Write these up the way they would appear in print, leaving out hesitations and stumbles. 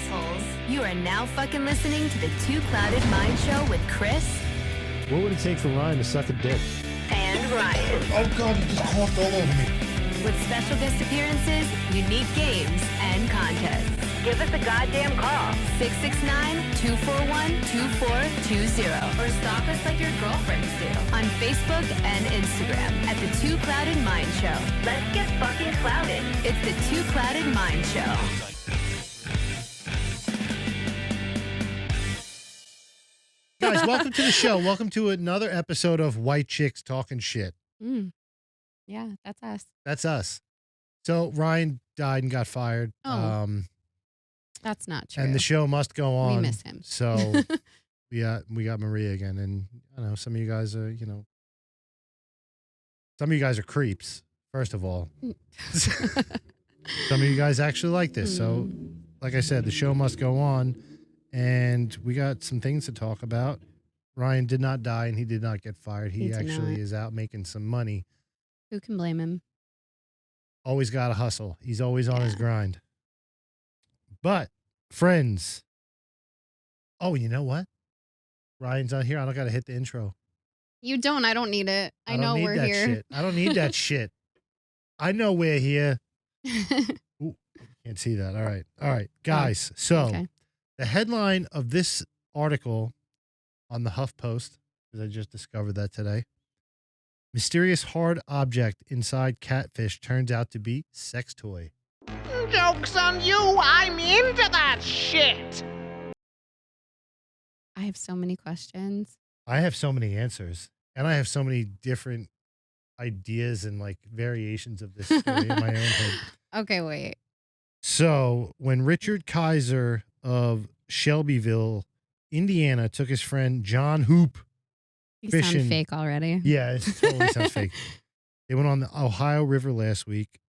assholes. You are now fucking listening to the Two Clouded Mind Show with Kris. What would it take for Ryan to suck a dick? And Ryan. Oh, God, you just coughed all over me. With special guest appearances, unique games, and contests. Give us a goddamn call. 669-241-2420. Or stalk us like your girlfriends do. On Facebook and Instagram at the Two Clouded Mind Show. Let's get fucking clouded. It's the Two Clouded Mind Show. Guys, welcome to the show. Welcome to another episode of White Chicks Talking Shit. Yeah, that's us. That's us. So Ryan died and got fired. Oh. That's not true. And the show must go on. We miss him. So we got Maria again. And I don't know, some of you guys are, some of you guys are creeps, first of all. Some of you guys actually like this. So like I said, the show must go on. And we got some things to talk about. Ryan did not die and he did not get fired. He actually is out making some money. Who can blame him? Always got to hustle. He's always on his grind. But, friends. Oh, you know what? Ryan's not here. I don't got to hit the intro. You don't. I don't need it. I know we're here. Shit. I don't need that shit. I know we're here. Ooh, can't see that. All right. All right. Guys, so the headline of this article on the HuffPost, because I just discovered that today. Mysterious hard object inside catfish turns out to be sex toy. Joke's on you, I'm into that shit. I have so many questions. I have so many answers. And I have so many different ideas and like variations of this story in my own head. Okay, wait. So when Richard Kaiser of Shelbyville, Indiana, took his friend John Hoop You fishing. sound fake already. Yeah, it totally sounds fake. They went on the Ohio River last week.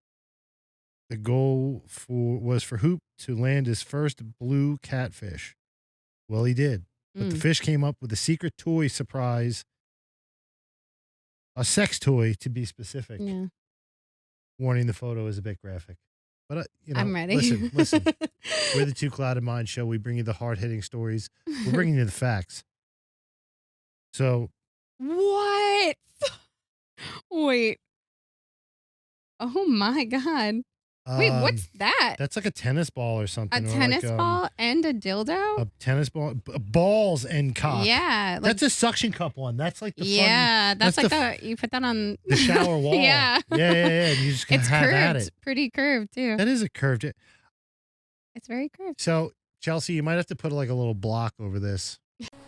The goal was for Hoop to land his first blue catfish. Well, he did. But the fish came up with a secret toy surprise. A sex toy, to be specific. Yeah. Warning, the photo is a bit graphic. But, I'm ready. Listen. We're the Two Clouded Mind Show. We bring you the hard-hitting stories. We're bringing you the facts. So. What? Wait. Oh, my God. Wait, what's that? That's like a tennis ball or something. A or tennis like, ball and a dildo? A tennis ball. Balls and cock. Yeah. That's a suction cup one. That's like the fun. That's like you put that on the shower wall. Yeah. Yeah. You just can have curved, at it. Pretty curved, too. That is a curved. It's very curved. So, Chelsea, you might have to put like a little block over this.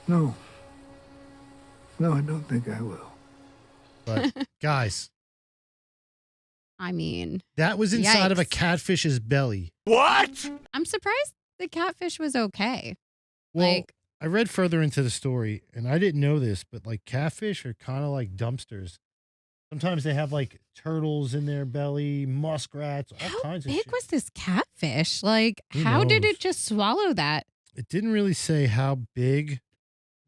No, I don't think I will. But, guys. I mean, that was inside of a yikes. catfish's belly. What? I'm surprised the catfish was okay. Well, I read further into the story, and I didn't know this, but like catfish are kind of like dumpsters. Sometimes they have like turtles in their belly, muskrats, all kinds of shit. How big was this catfish? Like, Who how did knows? it just swallow that? It didn't really say how big.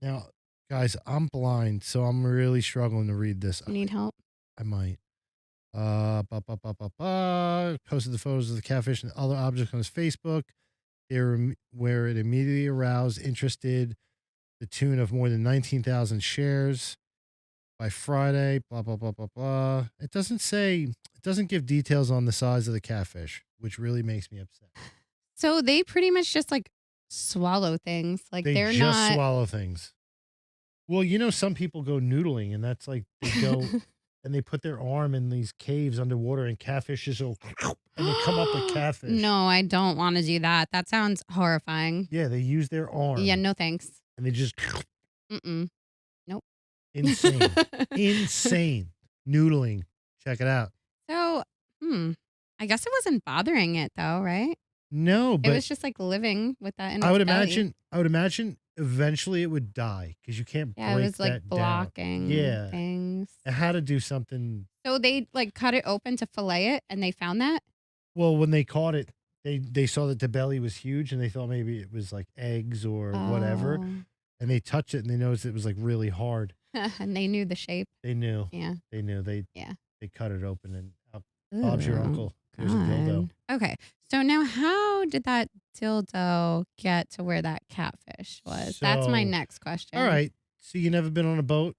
Now, guys, I'm blind, so I'm really struggling to read this. You need help? I might. Posted the photos of the catfish and other objects on his Facebook. Where it immediately aroused interested the tune of more than 19,000 shares by Friday. Blah blah blah blah blah. It doesn't give details on the size of the catfish, which really makes me upset. So they pretty much just like swallow things. Like They they're just not. swallow things. Well, some people go noodling, and that's like they go. And they put their arm in these caves underwater, and catfish just go, and they come up with catfish. No, I don't want to do that. That sounds horrifying. Yeah, they use their arm. Yeah, no thanks. And they just Nope. insane. Insane. Noodling. Check it out. So, I guess it wasn't bothering it though, right? No, but It was just like living with that in its I would belly. imagine eventually it would die because you can't break Yeah, it was like that blocking down. things. It had to do something. So they like cut it open to fillet it, and they found that. Well, when they caught it, they saw that the belly was huge, and they thought maybe it was like eggs or whatever. And they touched it, and they noticed it was like really hard. And they knew the shape. They knew. Yeah. They knew. They cut it open, and out Bob's your Ooh, uncle. Here's a dildo. God. Okay. So now how did that dildo get to where that catfish was? That's my So, next question. All right. So you never been on a boat?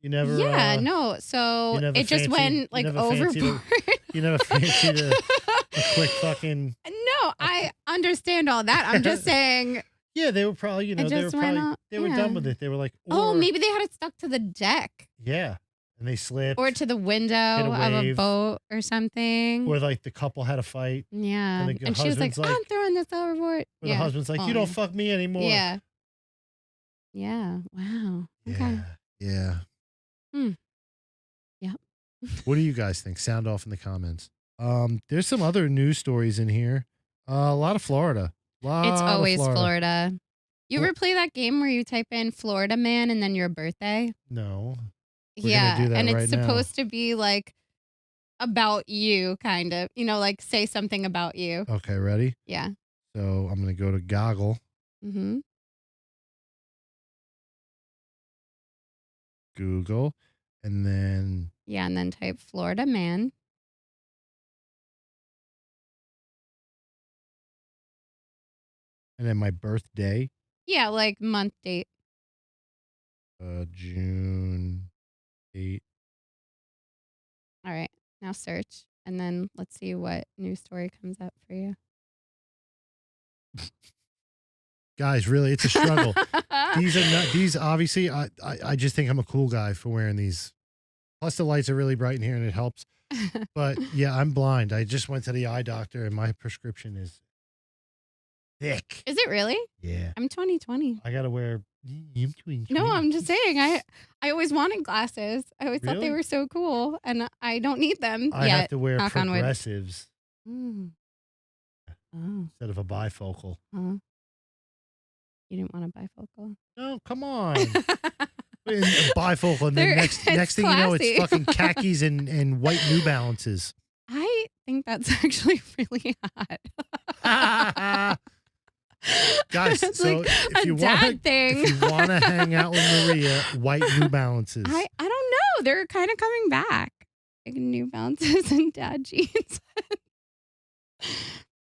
You never? Yeah, no. So it just went like overboard. You never fancied a quick fucking. No, I understand all that. I'm just saying. Yeah, they were probably, they were done with it. They were like, maybe they had it stuck to the deck. Yeah. And they slipped. Or to the window of a boat or something. Or like the couple had a fight. Yeah. And she was like, I'm throwing this overboard. Or the husband's like, you don't fuck me anymore. Yeah. Yeah. Wow. Okay. Yeah. Yeah. What do you guys think? Sound off in the comments. There's some other news stories in here. A lot of Florida. It's always Florida. You ever play that game where you type in Florida man and then your birthday? No. Yeah, do that and it's right supposed to be like about you, kind of. Like say something about you. Okay, ready? Yeah. So I'm going to go to Goggle. Mm-hmm. Google. And then... Yeah, and then type Florida man. And then my birthday. Yeah, like month, date. June 8. All right, now search. And then let's see what news story comes up for you. Guys, really, it's a struggle. These obviously, I just think I'm a cool guy for wearing these. Plus the lights are really bright in here and it helps. But yeah, I'm blind. I just went to the eye doctor and my prescription is thick. Is it really? Yeah. I'm 20/20. I got to wear... No, I'm just saying. I always wanted glasses. I always thought they were so cool, and I don't need them I yet. have to wear Knock on wood. progressives Oh. instead of a bifocal. You didn't want a bifocal? No, come on. Bifocal, and then next thing you know, it's classy. fucking khakis and white New Balances. I think that's actually really hot. Guys, it's so like if you want to hang out with Maria, white New Balances. I don't know. They're kind of coming back. Like New Balances and dad jeans.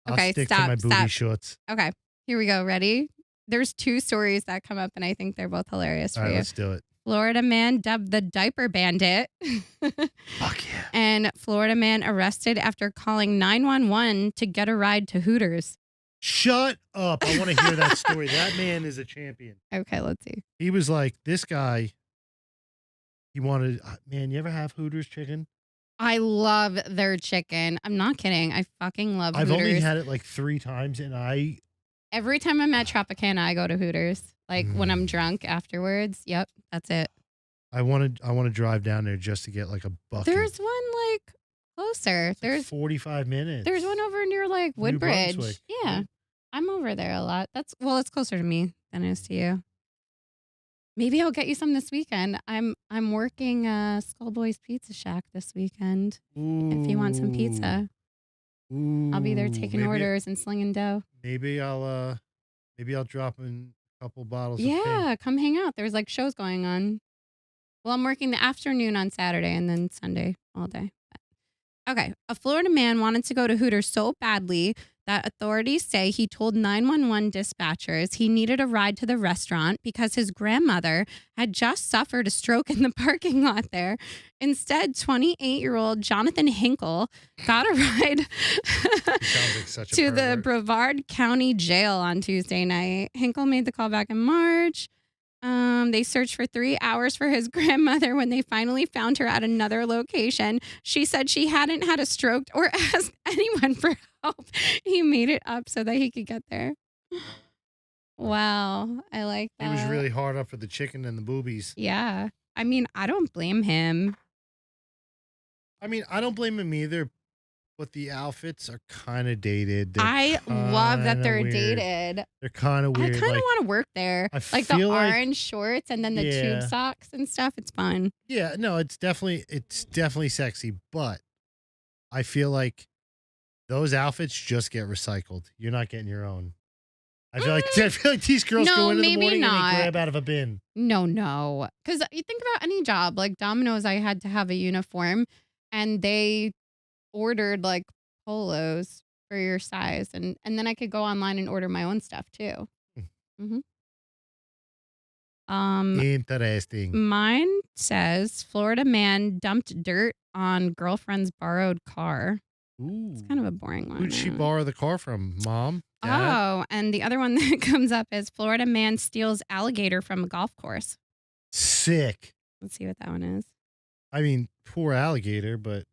I'll Okay, stick stop. to my booty shorts. Okay, here we go. Ready? There's two stories that come up, and I think they're both hilarious for All right, you. let's do it. Florida man dubbed the diaper bandit. Fuck yeah. And Florida man arrested after calling 911 to get a ride to Hooters. Shut up. I want to hear that story. That man is a champion. Okay, let's see. He was like, this guy, he wanted, man, you ever have Hooters chicken? I love their chicken. I'm not kidding. I fucking love Hooters. I've only had it like 3 times, and every time I'm at Tropicana, I go to Hooters. Like when I'm drunk afterwards. Yep, that's it. I want to drive down there just to get like a bucket. There's one like closer. There's 45 minutes. There's one over near like New Woodbridge. Brunswick. Yeah. I'm over there a lot. It's closer to me than it is to you. Maybe I'll get you some this weekend. I'm working Skullboy's Pizza Shack this weekend. If you want some pizza. I'll be there taking orders and slinging dough. Maybe I'll drop in a couple bottles of Yeah, come hang out. There's like shows going on. Well, I'm working the afternoon on Saturday and then Sunday all day. Okay, a Florida man wanted to go to Hooters so badly that authorities say he told 911 dispatchers he needed a ride to the restaurant because his grandmother had just suffered a stroke in the parking lot there. Instead, 28-year-old Jonathan Hinkle got a ride to the Brevard County Jail on Tuesday night. Hinkle made the call back in March. They searched for 3 hours for his grandmother when they finally found her at another location. She said she hadn't had a stroke or asked anyone for help. He made it up so that he could get there. Wow. I like that. He was really hard up for the chicken and the boobies. Yeah. I mean, I don't blame him. I mean, I don't blame him either, but the outfits are kind of dated. I love that they're weird. Dated. They're kind of weird. I kind of want to work there. Like the orange shorts and then the tube socks and stuff. It's fun. Yeah, no, it's definitely sexy, but I feel like those outfits just get recycled. You're not getting your own. I feel like these girls go in the morning and they grab out of a bin. No. Because you think about any job, like Domino's, I had to have a uniform, and they ordered like polos for your size. And then I could go online and order my own stuff too. Mm-hmm. Interesting. Mine says Florida man dumped dirt on girlfriend's borrowed car. Ooh. It's kind of a boring one. Who'd she borrow the car from? Mom? Dad? Oh, and the other one that comes up is Florida man steals alligator from a golf course. Sick. Let's see what that one is. I mean, poor alligator, but.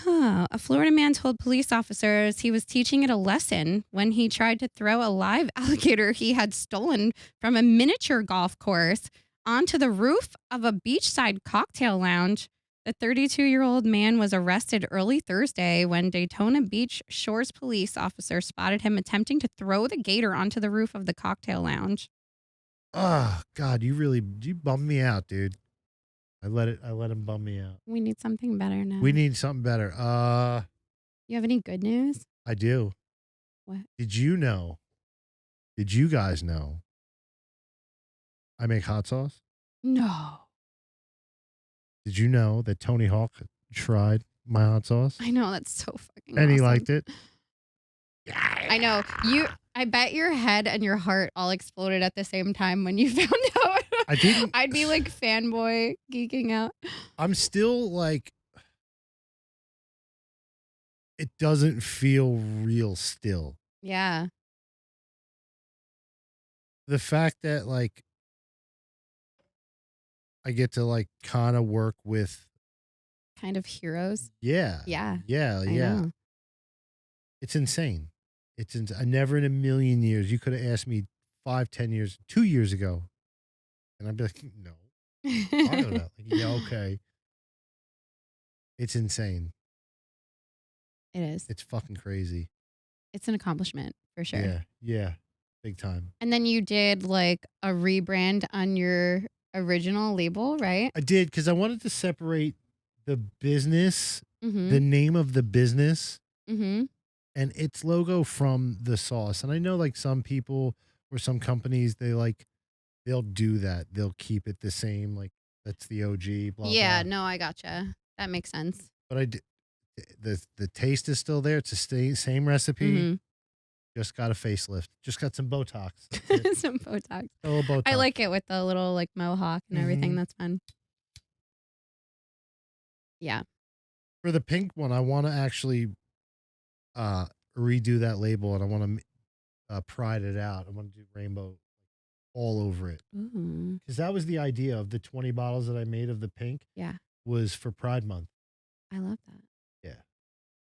A Florida man told police officers he was teaching it a lesson when he tried to throw a live alligator he had stolen from a miniature golf course onto the roof of a beachside cocktail lounge. The 32-year-old man was arrested early Thursday when Daytona Beach Shores police officers spotted him attempting to throw the gator onto the roof of the cocktail lounge. Oh, God, you bummed me out, dude. I let him bum me out. We need something better now. We need something better. You have any good news? I do. What? Did you guys know I make hot sauce? No. Did you know that Tony Hawk tried my hot sauce? I know, that's so fucking And he awesome. liked it? I know. I bet your head and your heart all exploded at the same time when you found out. I didn't. I'd be like fanboy geeking out. I'm still like, it doesn't feel real still. Yeah. The fact that like I get to like kind of work with Kind of heroes. Yeah. Yeah. Yeah. I Yeah. know. It's insane. I never in a million years, you could have asked me 5-10 years, 2 years ago. And I'd be like, no. Talking about like, yeah, okay. It's insane. It is. It's fucking crazy. It's an accomplishment for sure. Yeah. Yeah. Big time. And then you did like a rebrand on your original label, right? I did because I wanted to separate the business, Mm-hmm. the name of the business, Mm-hmm. and its logo from the sauce. And I know like some people or some companies, they'll do that. They'll keep it the same. Like that's the OG. Blah, Yeah, blah. no, I gotcha. That makes sense. But I did. The taste is still there. It's the same recipe. Mhm. Just got a facelift. Just got some Botox. That's it. Some Botox. A little Botox. I like it with the little like mohawk and everything. Mhm. That's fun. Yeah. For the pink one, I want to actually redo that label, and I want to pride it out. I want to do rainbow all over it. Ooh. Because that was the idea of the 20 bottles that I made of the pink. Yeah. Was for Pride Month. I love that. Yeah.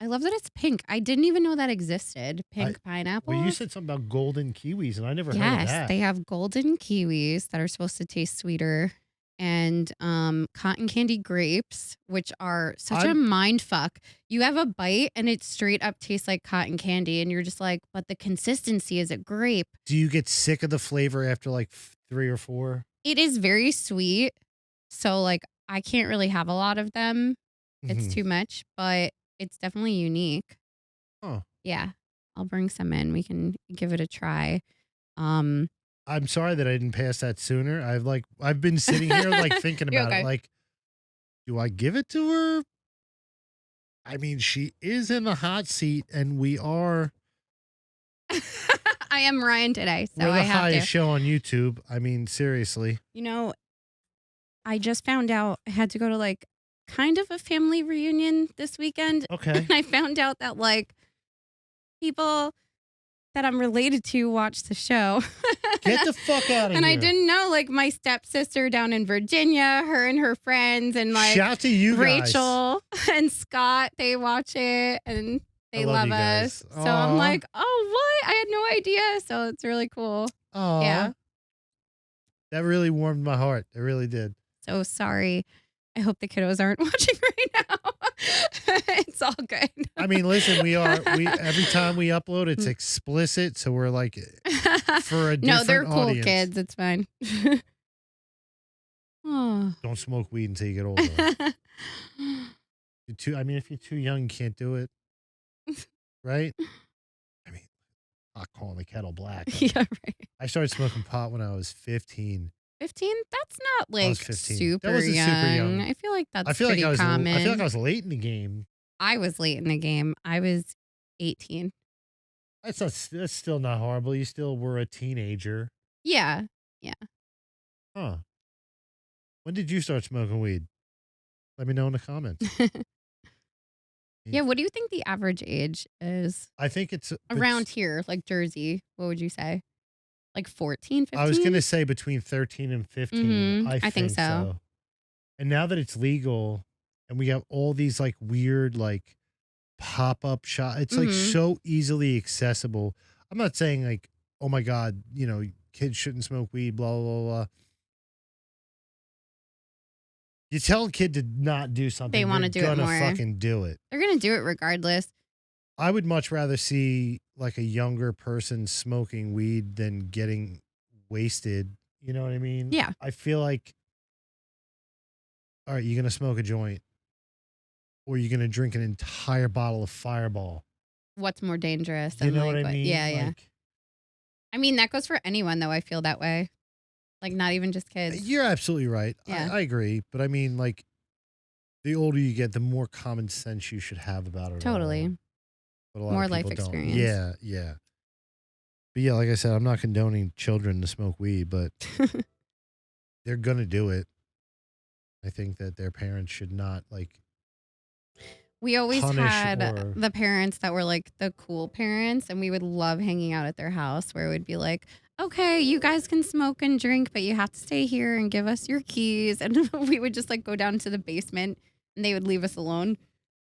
I love that it's pink. I didn't even know that existed. Pink pineapple. Well, you said something about golden kiwis, and I never heard of Yes, that. they have golden kiwis that are supposed to taste sweeter, and cotton candy grapes, which are such a mind fuck. You have a bite and it straight up tastes like cotton candy, and you're just like, but the consistency is a grape. Do you get sick of the flavor after like 3 or 4? It is very sweet, so like I can't really have a lot of them. It's Mhm. too much, but it's definitely unique. Oh. Yeah, I'll bring some in. We can give it a try. I'm sorry that I didn't pass that sooner. I've been sitting here like thinking You're about it. okay. Like, do I give it to her? I mean, she is in the hot seat, and we are. I am Ryan today, so We're I the have highest to. show on YouTube. I mean, seriously. You know, I just found out I had to go to like kind of a family reunion this weekend. Okay. And I found out that like people that I'm related to watch the show. Get the fuck out of And here. I didn't know like my stepsister down in Virginia, her and her friends, and like Shout to you guys. Rachel and Scott, they watch it and they I love love you us. guys. So I'm Aw. like, oh, what? I had no idea. So it's really cool. Oh, Yeah. That really warmed my heart. It really did. So sorry. I hope the kiddos aren't watching right now. It's all good. I mean, listen, we every time we upload, it's explicit, so we're like for a different No, they're cool audience. kids. It's fine. Oh. Don't smoke weed until you get older. If you're too young, you can't do it. Right? I mean, not calling the kettle black. Yeah, right. I started smoking pot when I was 15. 15? That's not I was like 15. super That wasn't young. super young. I feel like that's I feel like pretty I was common. I feel like I was late in the game. I was late in the game. I was 18. That's still not horrible. You still were a teenager. Yeah. Huh. When did you start smoking weed? Let me know in the comments. Yeah. What do you think the average age is? I think it's Around here, like Jersey. What would you say? Like 14, 15? I was going to say between 13 and 15. I think so. And now that it's legal and we have all these like weird like pop-up shop, it's like so easily accessible. I'm not saying like, oh my God, kids shouldn't smoke weed, blah, blah, blah. You tell a kid to not do something, They want to do it more. They're gonna fucking do it. They're going to do it regardless. I would much rather see like a younger person smoking weed than getting wasted. You know what I mean? Yeah. I feel like, all right, you're going to smoke a joint or you're going to drink an entire bottle of Fireball. What's more dangerous? You know what I mean? Yeah. I mean, that goes for anyone, though. I feel that way. Like, not even just kids. You're absolutely right. Yeah. I agree. But I mean, like, the older you get, the more common sense you should have about it. Totally. But a lot More of life people don't. experience. Yeah. But yeah, like I said, I'm not condoning children to smoke weed, but they're going to do it. I think that their parents should not, like, we always had or... the parents that were like the cool parents, and we would love hanging out at their house where it would be like, okay, you guys can smoke and drink, but you have to stay here and give us your keys. And we would just like go down to the basement and they would leave us alone.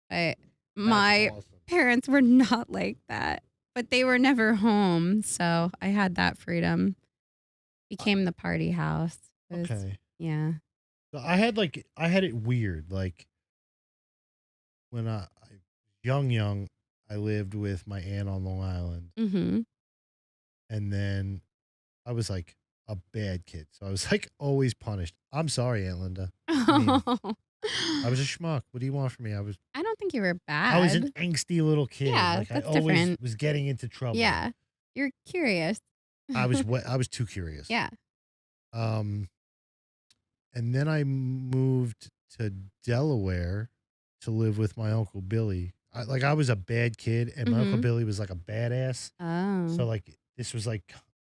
But my parents were not like that, but they were never home. So I had that freedom. Became the party house. Okay. Yeah. So I had it weird. Like when I young, I lived with my aunt on Long Island. Mm-hmm. And then I was like a bad kid. So I was like always punished. I'm sorry, Aunt Linda. I was a schmuck. What do you want from me? I don't think you were bad. I was an angsty little kid. Yeah, like that's I always different. was getting into trouble. Yeah. You're curious. I was too curious. Yeah. And then I moved to Delaware to live with my Uncle Billy. I was a bad kid, and my Uncle Billy was like a badass. Oh. So like this was like,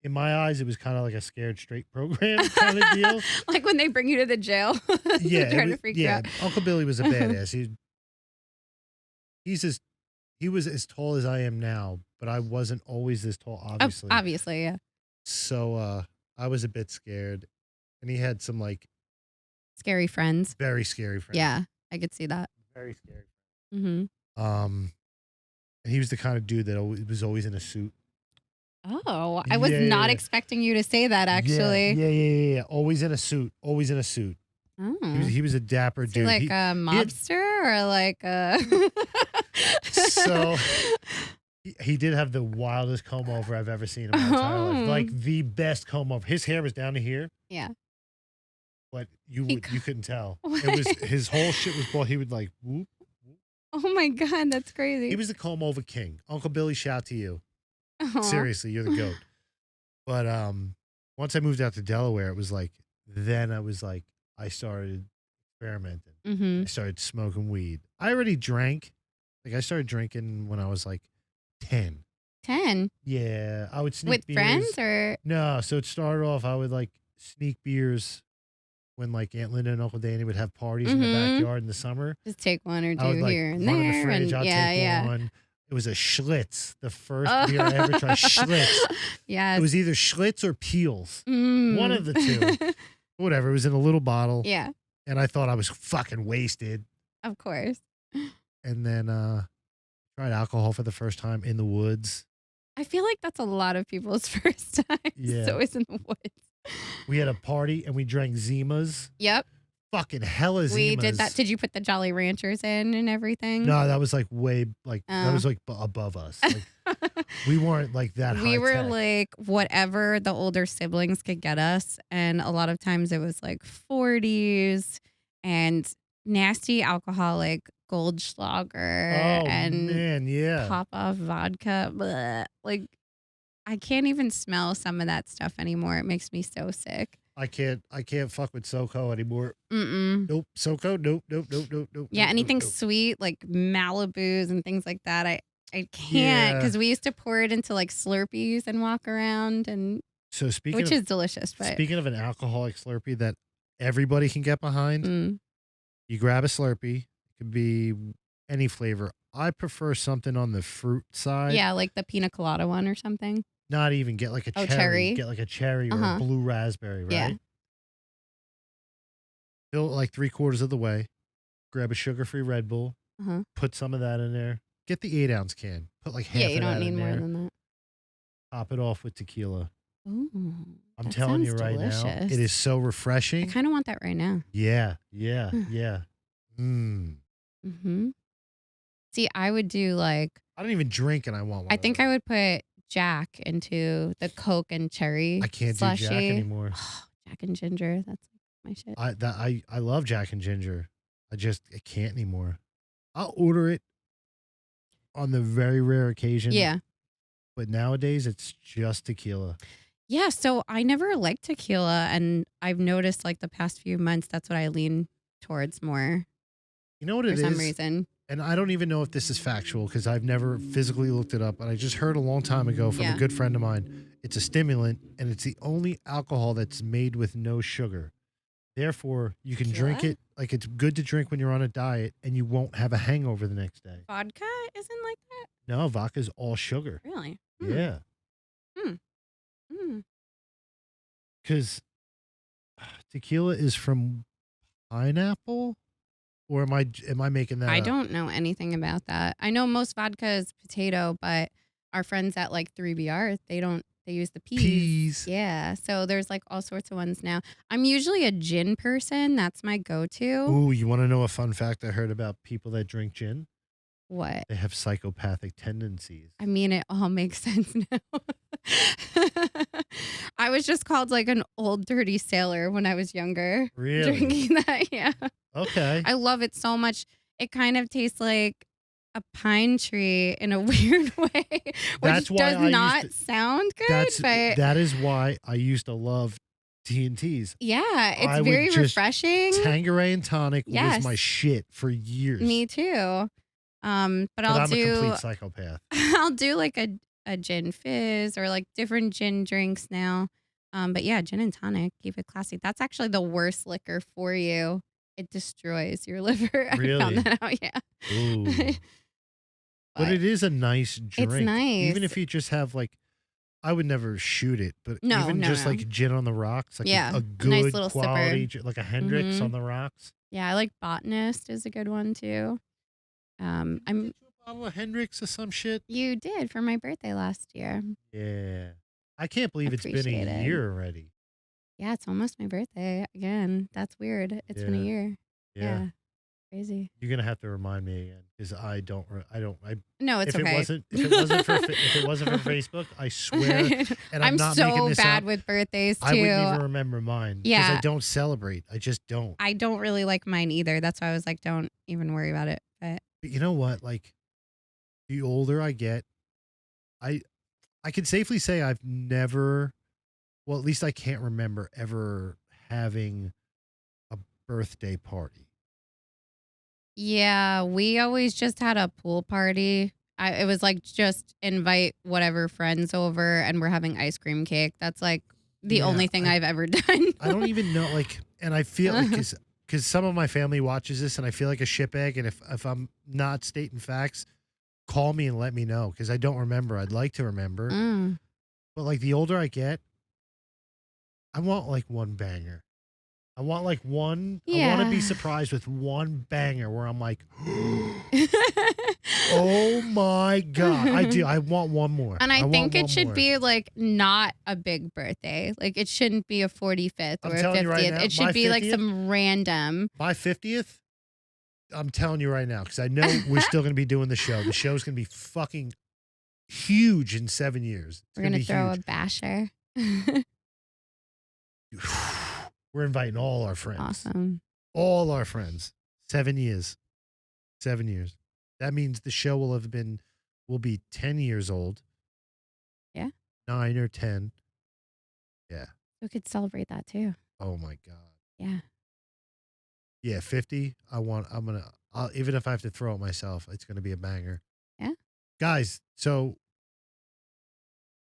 in my eyes, it was kind of like a Scared Straight program kind of deal. Like when they bring you to the jail. Yeah, trying to freak you out. Uncle Billy was a badass. He was as tall as I am now, but I wasn't always this tall, obviously. Oh, obviously, yeah. So I was a bit scared, and he had some like scary friends. Very scary friends. Yeah, I could see that. Very scary. Mm-hmm. And he was the kind of dude that was always in a suit. Oh, I was not expecting you to say that, actually. Yeah. Always in a suit. Oh. He was a dapper dude. Like a mobster or like a... So he did have the wildest comb over I've ever seen in my entire life. Like the best comb over. His hair was down to here. Yeah. But you couldn't tell. It was his whole shit was bald. He would like whoop. Oh my God, that's crazy. He was the comb over king. Uncle Billy, shout to you. Aww. Seriously, you're the goat. But once I moved out to Delaware, it was like, then I started experimenting. Mm-hmm. I started smoking weed. I already drank. Like I started drinking when I was like 10. 10? Yeah. I would sneak with beers. Friends or? No. So it started off, I would like sneak beers when like Aunt Linda and Uncle Danny would have parties in the backyard in the summer. Just take one or two I would, here and run there. in the fridge, I'd take one. It was a Schlitz, the first beer I ever tried. Schlitz. Yes. It was either Schlitz or Peels. One of the two. Whatever. It was in a little bottle. Yeah. And I thought I was fucking wasted. Of course. And then tried alcohol for the first time in the woods. I feel like that's a lot of people's first time. Yeah. It's always in the woods. We had a party and we drank Zimas. Yep. Fucking hella Zimas. We did that. Did you put the Jolly Ranchers in and everything? No, that was like way that was like above us. Like, we weren't like that high We were tech. like whatever the older siblings could get us, and a lot of times it was like 40s and nasty alcoholic Goldschlager and man, yeah. pop off vodka. Bleh. Like I can't even smell some of that stuff anymore. It makes me so sick. I can't fuck with SoCo anymore. Mm-mm. Nope. SoCo. Nope. Yeah, anything nope. sweet like Malibus and things like that. I can't because we used to pour it into like Slurpees and walk around and So which is delicious. But speaking of an alcoholic Slurpee that everybody can get behind, you grab a Slurpee. It could be any flavor. I prefer something on the fruit side. Yeah, like the pina colada one or something. Not even get like a cherry. Get like a cherry or a blue raspberry, right? Yeah. Fill it like 3/4 of the way. Grab a sugar-free Red Bull. Put some of that in there. Get the 8-ounce can. Put like half of that in there. Yeah, you don't need more than that. Top it off with tequila. Ooh, I'm telling you right now, it is so refreshing. I kind of want that right now. Yeah. See, I would do like... I don't even drink and I want one. I think I would put Jack into the Coke and cherry I can't slushy. do Jack anymore. Jack and ginger, that's my shit. I love Jack and ginger. I can't anymore. I'll order it on the very rare occasion. Yeah. But nowadays it's just tequila. Yeah, so I never liked tequila, and I've noticed like the past few months that's what I lean towards more. You know what it is? For some reason. And I don't even know if this is factual because I've never physically looked it up, but I just heard a long time ago from a good friend of mine. It's a stimulant, and it's the only alcohol that's made with no sugar. Therefore, you can drink it. Like, it's good to drink when you're on a diet, and you won't have a hangover the next day. Vodka isn't like that? No, vodka's all sugar. Really? Yeah. Because tequila is from pineapple? Or am I making that I up? don't know anything about that. I know most vodka is potato, but our friends at like 3BR, they use the peas. Yeah. So there's like all sorts of ones now. I'm usually a gin person. That's my go-to. Ooh, you want to know a fun fact I heard about people that drink gin? What? They have psychopathic tendencies. I mean, it all makes sense now. I was just called like an old dirty sailor when I was younger. Really? Drinking that, yeah. Okay. I love it so much. It kind of tastes like a pine tree in a weird way, which does not sound good. That is why I used to love T&Ts. Yeah, it's very refreshing. Tanqueray and tonic was my shit for years. Me too. But I'm a complete psychopath. I'll do like a gin fizz or like different gin drinks now. But yeah, gin and tonic, keep it classy. That's actually the worst liquor for you. It destroys your liver. Really? I found that out, yeah. Ooh. but it is a nice drink. It's nice. Even if you just have like, I would never shoot it, but just like gin on the rocks, like a good nice little quality, sipper. like a Hendrix on the rocks. Yeah, I like Botanist is a good one too. I'm a bottle of Hendrix or some shit. You did for my birthday last year. Yeah. I can't believe it's been a year already. Yeah, it's almost my birthday again. That's weird. It's been a year. Yeah. Crazy. You're gonna have to remind me again because I don't. No, it's okay. If it wasn't for Facebook, I swear. And I'm not so making this bad up, with birthdays too. I wouldn't even remember mine. Yeah, because I don't celebrate. I just don't. I don't really like mine either. That's why I was like, don't even worry about it. But you know what? Like, the older I get, I can safely say I've never. Well, at least I can't remember ever having a birthday party. Yeah, we always just had a pool party. It was like just invite whatever friends over and we're having ice cream cake. That's like the only thing I've ever done. I don't even know, like, and I feel like because some of my family watches this and I feel like a shitbag. And if I'm not stating facts, call me and let me know because I don't remember. I'd like to remember. But like the older I get, I want like one banger. I want like one. I want to be surprised with one banger where I'm like, oh my God. I do. I want one more. And I think it should be like not a big birthday. Like it shouldn't be a 45th or a 50th. Right now, it should be like some random. My 50th, I'm telling you right now, because I know we're still going to be doing the show. The show's going to be fucking huge in 7 years. We're going to throw a basher. We're inviting all our friends. Awesome. All our friends. 7 years. 7 years. That means the show will be 10 years old. Yeah. 9 or 10. Yeah. We could celebrate that too. Oh my God. Yeah. Yeah, 50. Even if I have to throw it myself, it's gonna be a banger. Yeah. Guys, so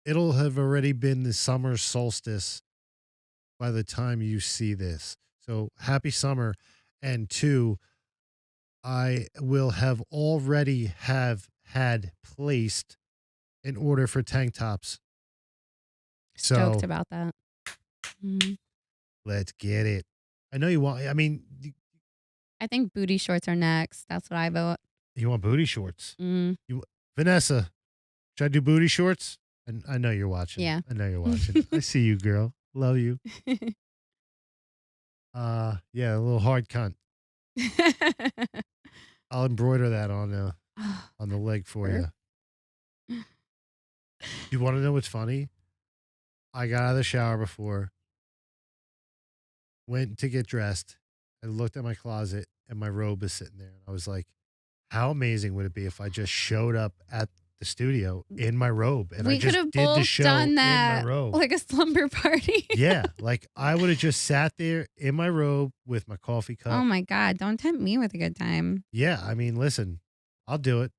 it'll have already been the summer solstice by the time you see this. So happy summer. And 2, I will have already have had placed an order for tank tops. Stoked So about that. Mhm. let's get it. I know you want, I mean, I think booty shorts are next. That's what I vote. you want booty shorts. Mm. Vanessa, should I do booty shorts? And I know you're watching. Yeah. I know you're watching. I see you, girl. Love you. Yeah, a little hard cunt. I'll embroider that on the leg for Sure. you. You want to know what's funny? I got out of the shower before, went to get dressed, and looked at my closet, and my robe is sitting there. And I was like, how amazing would it be if I just showed up at the studio in my robe and I We could just have did the both show done in that my robe? like a slumber party. Yeah, like I would have just sat there in my robe with my coffee cup. Oh my God. Don't tempt me with a good time. Yeah, I mean, listen, I'll do it.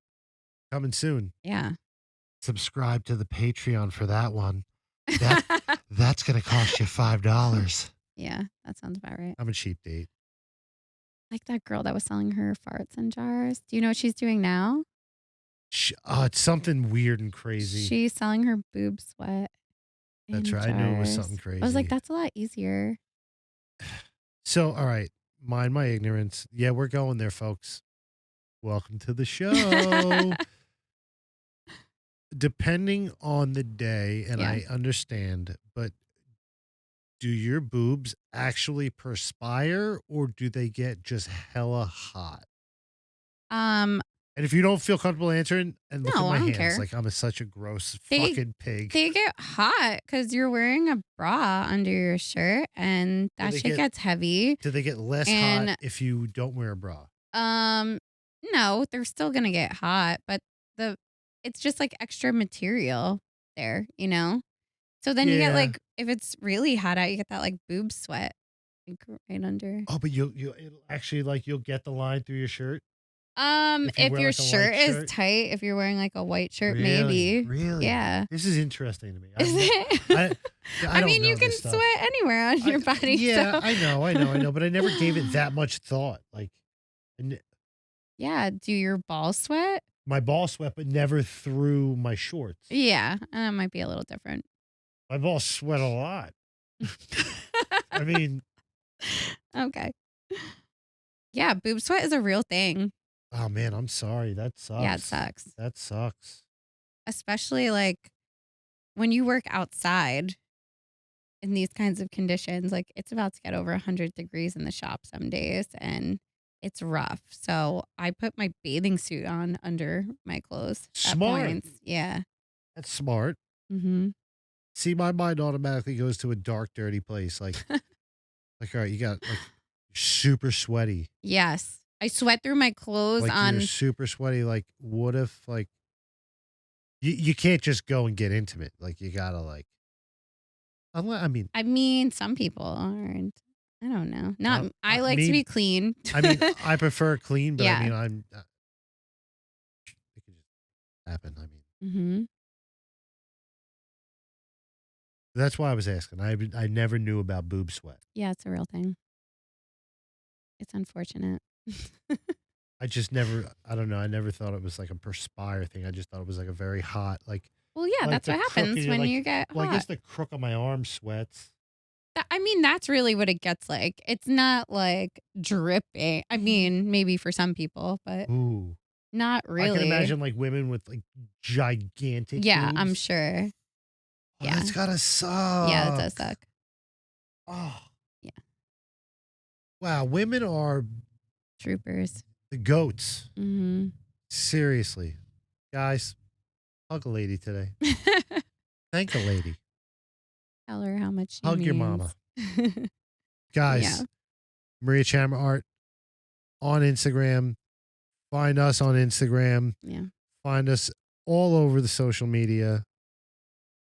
Coming soon. Yeah. Subscribe to the Patreon for that one. That's going to cost you $5. Yeah. That sounds about right. I'm a cheap date. Like that girl that was selling her farts in jars. Do you know what she's doing now? It's something weird and crazy. She's selling her boob sweat. That's in right. I knew it was jars. something crazy. I was like, that's a lot easier. So, all right. Mind my ignorance. Yeah, we're going there, folks. Welcome to the show. Depending on the day, and Yeah. I understand, but do your boobs actually perspire or do they get just hella hot? And if you don't feel comfortable answering, and look No, at my I don't hands, care. like I'm such a gross They- fucking pig. They get hot because you're wearing a bra under your shirt and that they shit get- gets heavy. Do they get less And- hot if you don't wear a bra? No, they're still gonna get hot, but it's just like extra material there, you know? So then you get Yeah. like, if it's really hot out, you get that like boob sweat like, right under. Oh, but it'll actually, like, you'll get the line through your shirt. If you If wear, your like, a white shirt is shirt? tight, if you're wearing like a white shirt, Really? maybe. Really? Yeah. This is interesting to me. Is it? I I don't mean, you know can this stuff. sweat anywhere on your body. Yeah, so. I know, but I never gave it that much thought. Like, Yeah. Do your balls sweat? my balls sweat, but never through my shorts. Yeah. That might be a little different. My balls sweat a lot. I mean, Okay. Yeah. Boob sweat is a real thing. oh man, I'm sorry. That sucks. Yeah, it sucks. That sucks. Especially like when you work outside in these kinds of conditions, like it's about to get over 100 degrees in the shop some days and it's rough. So I put my bathing suit on under my clothes. at Smart. points. Yeah. That's smart. Mm-hmm. See, my mind automatically goes to a dark, dirty place. Like, all right, you got like super sweaty. Yes. I sweat through my clothes Like on. you're super sweaty. Like, what if like you can't just go and get intimate? Like, you gotta like. I mean, some people aren't. I don't know. Not. I like me- to be clean. I prefer clean, but Yeah. I mean, it could just happen. I mean, Mm-hmm. that's why I was asking. I never knew about boob sweat. Yeah, it's a real thing. It's unfortunate. I just never. I don't know. I never thought it was like a perspire thing. I just thought it was like a very hot, like. Well, yeah, Like that's the what crook happens of your, when like- you get Well, I hot. guess the crook of my arm sweats. I mean, that's really what it gets like. It's not like dripping. I mean, maybe for some people, but Ooh. not really. I can imagine like women with like gigantic. Yeah, I'm boobs. sure. Oh, yeah. that's gotta suck. Yeah, it does suck. Oh. Yeah. Wow, women are Troopers. the goats. Mm-hmm. Seriously, guys, hug a lady today. Thank a lady. Tell her how much she Hug your means. mama. Guys, Yeah. Maria Chandler Art on Instagram. Find us on Instagram. Yeah. Find us all over the social media.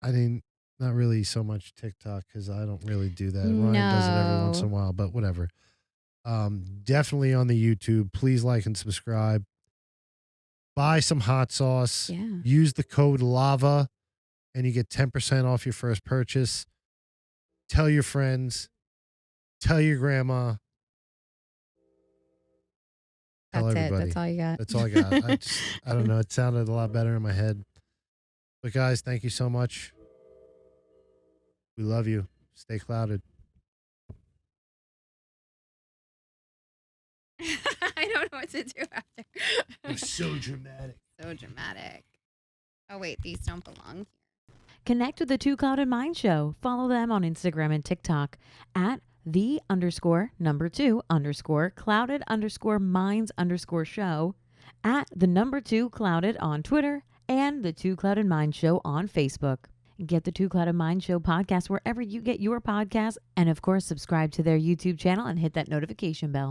I mean, Not really so much TikTok because I don't really do that. Ryan does it every once in a while, but whatever. Definitely on the YouTube. Please like and subscribe. Buy some hot sauce. Yeah. Use the code LAVA and you get 10% off your first purchase. Tell your friends. Tell your grandma. Tell That's everybody. it. That's all you got. That's all I got. I don't know. It sounded a lot better in my head. But guys, thank you so much. We love you. Stay clouded. I don't know what to do after. You're so dramatic. So dramatic. Oh, wait. These don't belong. Connect with the Two Clouded Mind Show. Follow them on Instagram and TikTok at @the__clouded_minds_show, at @2clouded on Twitter, and the Two Clouded Mind Show on Facebook. Get the Two Clouded Mind Show podcast wherever you get your podcasts, and of course, subscribe to their YouTube channel and hit that notification bell.